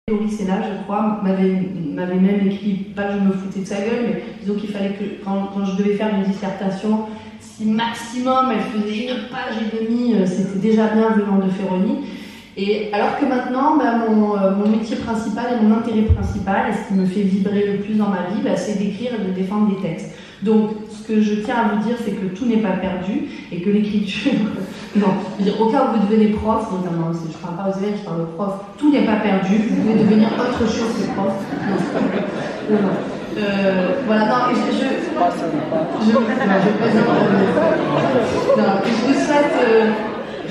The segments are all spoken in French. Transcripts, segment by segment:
Loris est là, je crois, m'avait même écrit, pas que je me foutais de sa gueule, mais disons qu'il fallait que, quand je devais faire une dissertation, si maximum elle faisait 1 page et demie, c'était déjà bien venant de Ferroni. Et alors que maintenant, mon métier principal et mon intérêt principal, et ce qui me fait vibrer le plus dans ma vie, c'est d'écrire et de défendre des textes. Donc, ce que je tiens à vous dire, c'est que tout n'est pas perdu et que l'écriture, non, au cas où vous devenez prof, notamment, je ne parle pas aux élèves, je parle aux profs, tout n'est pas perdu, vous pouvez devenir autre chose que prof. Non. Voilà, non, je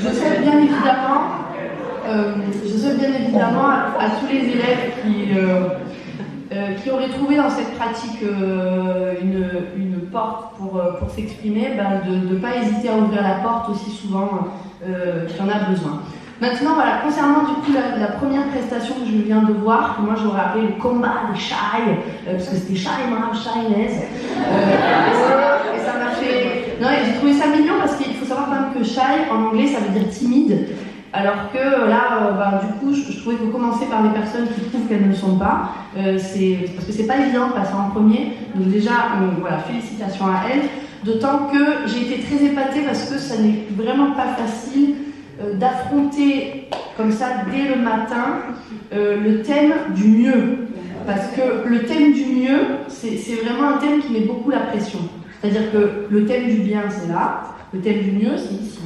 vous souhaite bien évidemment à tous les élèves qui auraient trouvé dans cette pratique une porte pour s'exprimer, de ne pas hésiter à ouvrir la porte aussi souvent qu'il y en a besoin. Maintenant, voilà, concernant du coup la première prestation que je viens de voir, que moi j'aurais appelé le combat des shy, parce que c'était shy, shyness, et ça m'a fait... Non, j'ai trouvé ça mignon parce qu'il faut savoir quand même que shy, en anglais, ça veut dire timide. Alors que là, du coup, je trouvais qu'il faut commencer par les personnes qui prouvent qu'elles ne le sont pas, parce que c'est pas évident de passer en premier. Donc déjà, voilà, félicitations à elles. D'autant que j'ai été très épatée parce que ça n'est vraiment pas facile d'affronter comme ça dès le matin le thème du mieux. Parce que le thème du mieux, c'est vraiment un thème qui met beaucoup la pression. C'est-à-dire que le thème du bien, c'est là, le thème du mieux, c'est ici.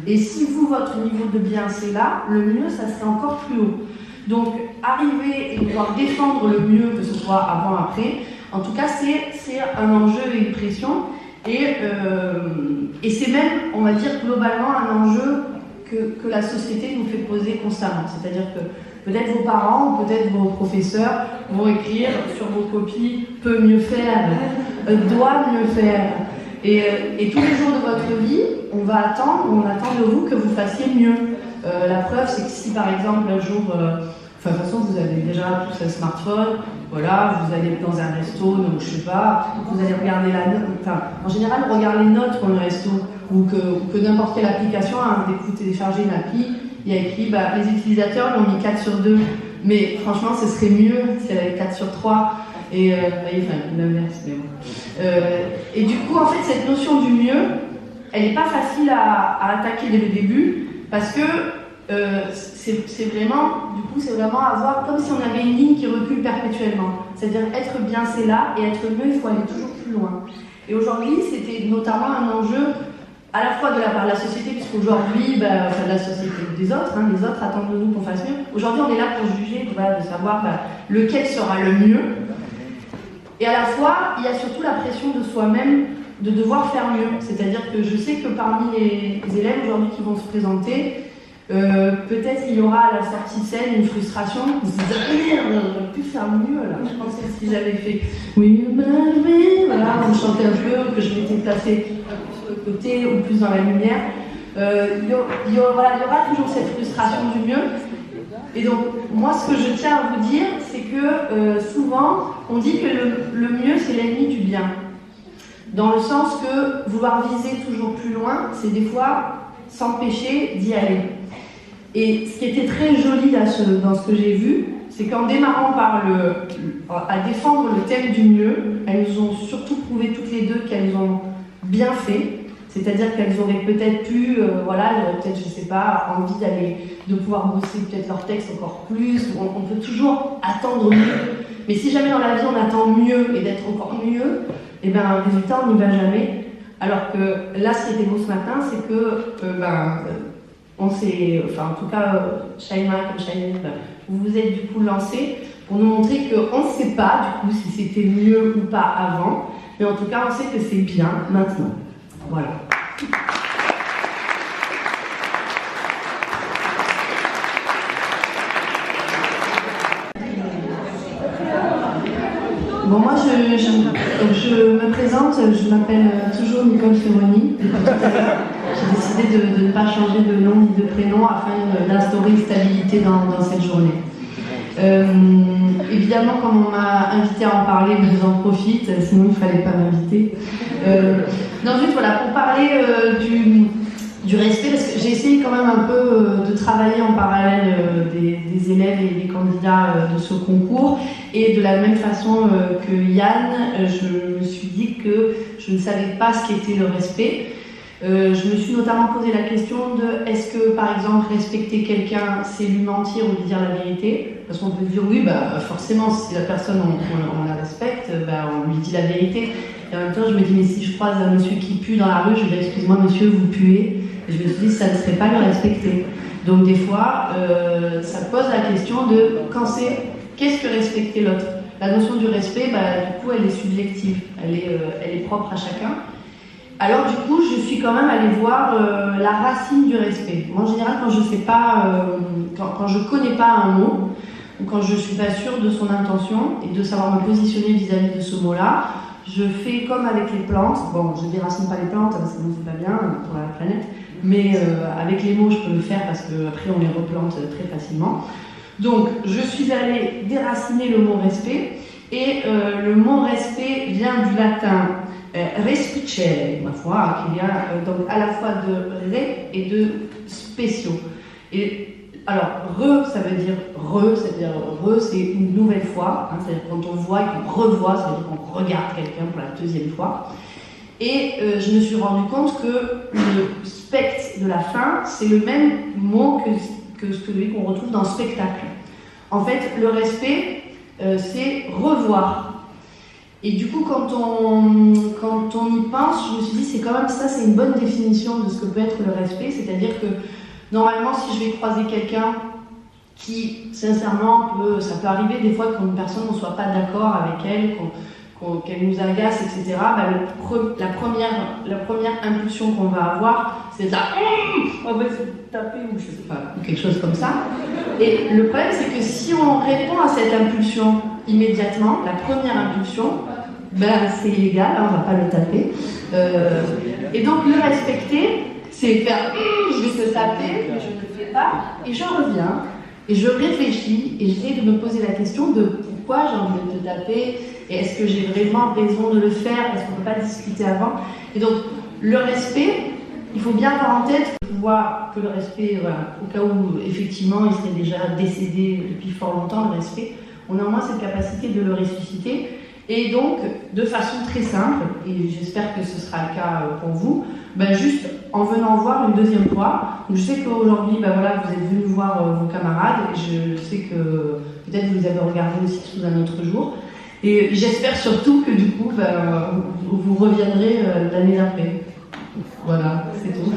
Et si vous, votre niveau de bien, c'est là, le mieux, ça serait encore plus haut. Donc, arriver et pouvoir défendre le mieux, que ce soit avant, après, en tout cas, c'est un enjeu et une pression. Et c'est même, on va dire, globalement, un enjeu que la société nous fait poser constamment. C'est-à-dire que peut-être vos parents ou peut-être vos professeurs vont écrire sur vos copies « peut mieux faire »,« doit mieux faire ». Et tous les jours de votre vie, on attend de vous que vous fassiez mieux. La preuve, c'est que si par exemple un jour, de toute façon vous avez déjà tous un smartphone, voilà, vous allez dans un resto, donc je sais pas, vous allez regarder la note, en général on regarde les notes pour le resto, ou que n'importe quelle application, dès que vous téléchargez une appli, il y a écrit, les utilisateurs l'ont mis 4 sur 2, mais franchement ce serait mieux si elle avait 4 sur 3. Et l'inverse, mais bon. Et du coup, en fait, cette notion du mieux, elle n'est pas facile à attaquer dès le début, parce que c'est vraiment avoir comme si on avait une ligne qui recule perpétuellement. C'est-à-dire être bien, c'est là, et être mieux, il faut aller toujours plus loin. Et aujourd'hui, c'était notamment un enjeu à la fois de la part de la société, puisqu'aujourd'hui, de la société des autres, les autres attendent de nous qu'on fasse mieux. Aujourd'hui, on est là pour juger, de savoir lequel sera le mieux. Et à la fois, il y a surtout la pression de soi-même de devoir faire mieux. C'est-à-dire que je sais que parmi les élèves aujourd'hui qui vont se présenter, peut-être il y aura à la sortie de scène une frustration. Vous se dites, merde, j'aurais pu faire mieux là. Je pense que c'est ce qu'ils avaient fait. Oui, voilà, vous chantez un peu, que je m'étais placée sur le côté ou plus dans la lumière. Il y aura toujours cette frustration du mieux. Et donc, moi, ce que je tiens à vous dire, c'est que souvent, on dit que le mieux, c'est l'ennemi du bien. Dans le sens que vouloir viser toujours plus loin, c'est des fois s'empêcher d'y aller. Et ce qui était très joli là, dans ce que j'ai vu, c'est qu'en démarrant à défendre le thème du mieux, elles nous ont surtout prouvé toutes les deux qu'elles ont bien fait. C'est-à-dire qu'elles auraient peut-être pu, elles auraient peut-être, je sais pas, envie de pouvoir bosser peut-être leur texte encore plus. On peut toujours attendre mieux. Mais si jamais dans la vie on attend mieux et d'être encore mieux, le résultat on n'y va jamais. Alors que là, ce qui était beau ce matin, c'est que, on s'est, en tout cas, Shaima comme Shaima, vous vous êtes du coup lancés pour nous montrer qu'on ne sait pas du coup si c'était mieux ou pas avant, mais en tout cas on sait que c'est bien maintenant. Voilà. Bon, moi je me présente, je m'appelle toujours Nicole Ferroni. J'ai décidé de ne pas changer de nom ni de prénom afin d'instaurer une stabilité dans cette journée. Évidemment, comme on m'a invité à en parler, je vous en profite, sinon il ne fallait pas m'inviter. Non, juste voilà, pour parler du respect, parce que j'ai essayé quand même un peu de travailler en parallèle des élèves et des candidats de ce concours, et de la même façon que Yann, je me suis dit que je ne savais pas ce qu'était le respect. Je me suis notamment posé la question de est-ce que par exemple respecter quelqu'un c'est lui mentir ou lui dire la vérité, parce qu'on peut dire oui forcément si la personne on la respecte, on lui dit la vérité, et en même temps je me dis mais si je croise un monsieur qui pue dans la rue, je lui dis excuse-moi monsieur vous puez, et je me suis dit ça ne serait pas le respecter. Donc des fois ça pose la question de qu'est-ce que respecter l'autre. La notion du respect du coup elle est subjective, elle est propre à chacun. Alors du coup, je suis quand même allée voir la racine du respect. Moi, en général, quand je sais pas, quand je connais pas un mot, ou quand je suis pas sûre de son intention et de savoir me positionner vis-à-vis de ce mot-là, je fais comme avec les plantes. Bon, je déracine pas les plantes, parce que sinon c'est pas bien pour la planète. Mais avec les mots, je peux le faire parce que après on les replante très facilement. Donc, je suis allée déraciner le mot respect, et le mot respect vient du latin respicere, ma foi, qu'il y a donc à la fois de ré et de spéciaux. Et alors, ça veut dire c'est une nouvelle fois, c'est-à-dire quand on voit et qu'on revoit, ça veut dire qu'on regarde quelqu'un pour la deuxième fois. Et je me suis rendu compte que le spectre de la fin, c'est le même mot que celui qu'on retrouve dans spectacle. En fait, le respect, c'est revoir. Et du coup, quand on y pense, je me suis dit, c'est quand même ça, c'est une bonne définition de ce que peut être le respect. C'est-à-dire que, normalement, si je vais croiser quelqu'un qui, sincèrement, ça peut arriver des fois qu'une personne ne soit pas d'accord avec elle, qu'elle nous agace, etc., la première impulsion qu'on va avoir, c'est ça, on va se taper, ou je sais pas, ou quelque chose comme ça. Et le problème, c'est que si on répond à cette impulsion immédiatement, la première impulsion, c'est illégal, on va pas le taper. Et donc, le respecter, c'est faire, je vais te taper, mais je ne le fais pas, et je reviens, et je réfléchis, et j'essaie de me poser la question de pourquoi j'ai envie de te taper, et est-ce que j'ai vraiment raison de le faire, est-ce qu'on ne peut pas discuter avant. Et donc, le respect, il faut bien avoir en tête que le respect, au cas où effectivement il serait déjà décédé depuis fort longtemps, le respect, on a au moins cette capacité de le ressusciter. Et donc, de façon très simple, et j'espère que ce sera le cas pour vous, juste en venant voir une deuxième fois. Donc, je sais qu'aujourd'hui, vous êtes venus voir vos camarades, et je sais que peut-être vous les avez regardés aussi sous un autre jour. Et j'espère surtout que du coup, vous reviendrez l'année d'après. Voilà, c'est tout.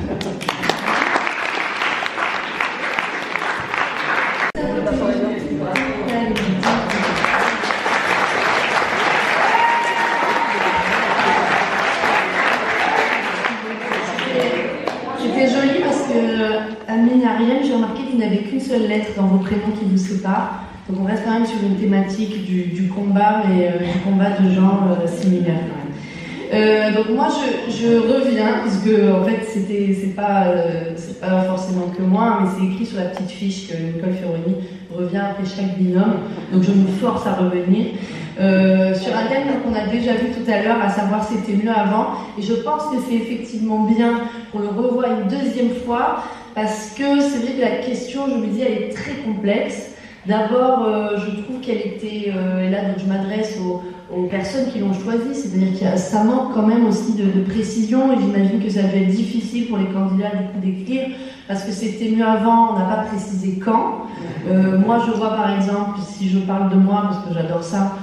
C'était joli parce que Amine et Ariel, j'ai remarqué qu'il n'y avait qu'une seule lettre dans vos prénoms qui vous sépare. Donc on reste quand même sur une thématique du combat, mais du combat de gens similaires quand même. Donc moi je reviens, parce que en fait c'est pas forcément que moi, mais c'est écrit sur la petite fiche que Nicole Fioroni revient après chaque binôme, donc je me force à revenir sur un thème qu'on a déjà vu tout à l'heure, à savoir c'était mieux avant, et je pense que c'est effectivement bien qu'on le revoie une deuxième fois, parce que c'est vrai que la question, je me dis, elle est très complexe. D'abord, je trouve qu'elle était, et là donc je m'adresse aux personnes qui l'ont choisie, c'est-à-dire que ça manque quand même aussi de précision, et j'imagine que ça devait être difficile pour les candidats du coup d'écrire, parce que c'était mieux avant, on n'a pas précisé quand. Moi je vois par exemple, si je parle de moi, parce que j'adore ça,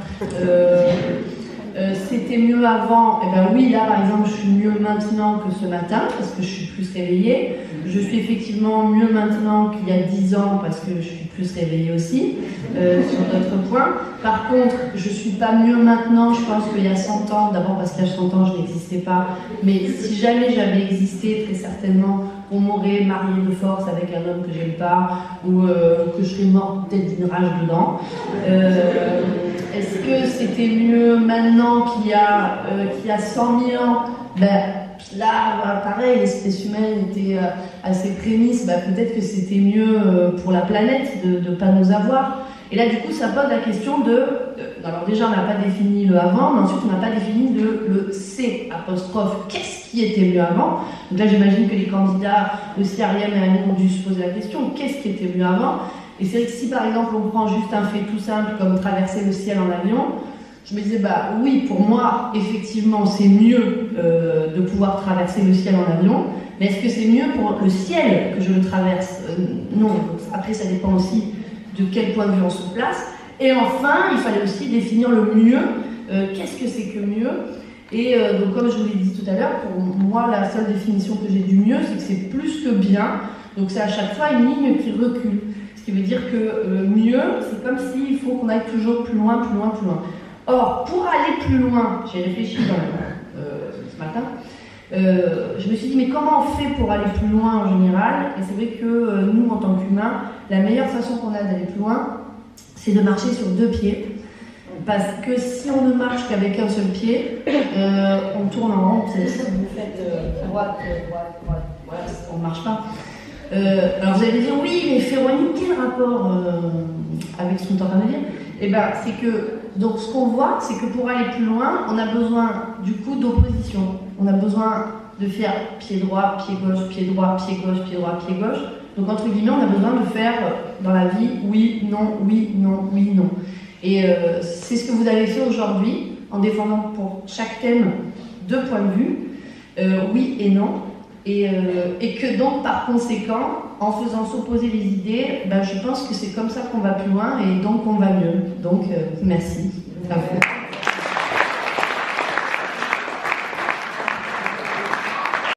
c'était mieux avant, oui, là par exemple je suis mieux maintenant que ce matin, parce que je suis plus réveillée. Je suis effectivement mieux maintenant qu'il y a 10 ans, parce que je suis plus réveillée aussi, sur d'autres points. Par contre, je suis pas mieux maintenant, je pense qu'il y a 100 ans, d'abord parce qu'il y a 100 ans je n'existais pas, mais si jamais j'avais existé, très certainement, on m'aurait mariée de force avec un homme que j'aime pas, ou que je serais morte peut-être d'une rage dedans. Est-ce que c'était mieux maintenant qu'il y a 100 000 ans? Là, pareil, l'espèce humaine était à ses prémices, peut-être que c'était mieux pour la planète de ne pas nous avoir. Et là, du coup, ça pose la question alors déjà, on n'a pas défini le avant, mais ensuite, on n'a pas défini le C apostrophe. Qu'est-ce qui était mieux avant. Donc là, j'imagine que les candidats aussi, Ariane et Annie, ont dû se poser la question, qu'est-ce qui était mieux avant? Et c'est vrai que si par exemple on prend juste un fait tout simple comme traverser le ciel en avion, je me disais, bah oui, pour moi, effectivement, c'est mieux de pouvoir traverser le ciel en avion, mais est-ce que c'est mieux pour le ciel que je le traverse? Non. Après, ça dépend aussi de quel point de vue on se place. Et enfin, il fallait aussi définir le mieux. Qu'est-ce que c'est que mieux? Et donc, comme je vous l'ai dit tout à l'heure, pour moi, la seule définition que j'ai du mieux, c'est que c'est plus que bien. Donc, c'est à chaque fois une ligne qui recule. Ce qui veut dire que mieux, c'est comme s'il faut qu'on aille toujours plus loin, plus loin, plus loin. Or, pour aller plus loin, j'ai réfléchi ce matin, je me suis dit, mais comment on fait pour aller plus loin en général? Et c'est vrai que nous, en tant qu'humains, la meilleure façon qu'on a d'aller plus loin, c'est de marcher sur deux pieds. Parce que si on ne marche qu'avec un seul pied, on tourne en rond. Si vous faites droite, on ne marche pas. Alors vous allez me dire, oui, mais Féronie, quel rapport avec ce qu'on est en train de dire? Eh bien, c'est que, donc ce qu'on voit, c'est que pour aller plus loin, on a besoin du coup d'opposition. On a besoin de faire pied droit, pied gauche, pied droit, pied gauche, pied droit, pied gauche. Donc entre guillemets, on a besoin de faire dans la vie oui, non, oui, non, oui, non. Et c'est ce que vous avez fait aujourd'hui en défendant pour chaque thème deux points de vue, oui et non. Et que donc par conséquent, en faisant s'opposer les idées, ben, je pense que c'est comme ça qu'on va plus loin et donc on va mieux. Donc merci. À vous.